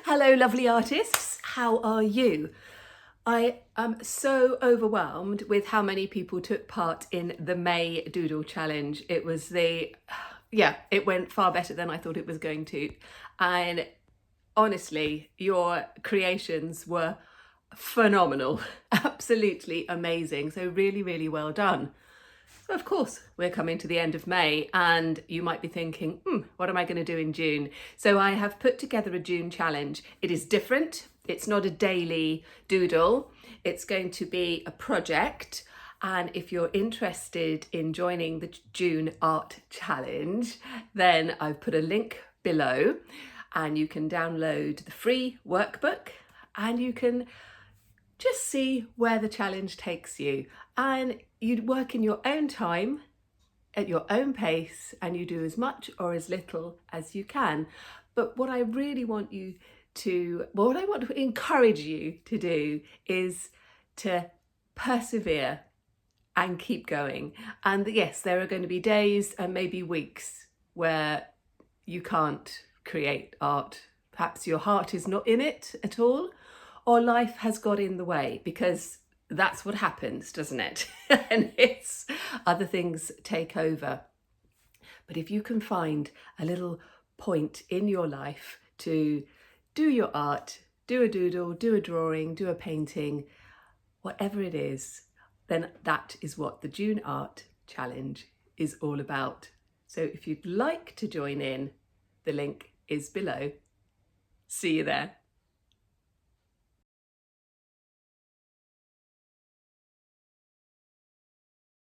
Hello, lovely artists. How are you? I am so overwhelmed with how many people took part in the May Doodle Challenge. It was it went far better than I thought it was going to. And honestly, your creations were phenomenal, absolutely amazing. So really, really well done. So of course, we're coming to the end of May and you might be thinking, what am I going to do in June? So I have put together a June challenge. It is different. It's not a daily doodle. It's going to be a project. And if you're interested in joining the June Art Challenge, then I've put a link below and you can download the free workbook and you can just see where the challenge takes you. And you work in your own time, at your own pace, and you do as much or as little as you can. But what I really want what I want to encourage you to do is to persevere and keep going. And yes, there are going to be days and maybe weeks where you can't create art. Perhaps your heart is not in it at all, or life has got in the way, because that's what happens, doesn't it? And it's other things take over. But if you can find a little point in your life to do your art, do a doodle, do a drawing, do a painting, whatever it is, then that is what the June Art Challenge is all about. So if you'd like to join in, the link is below. See you there.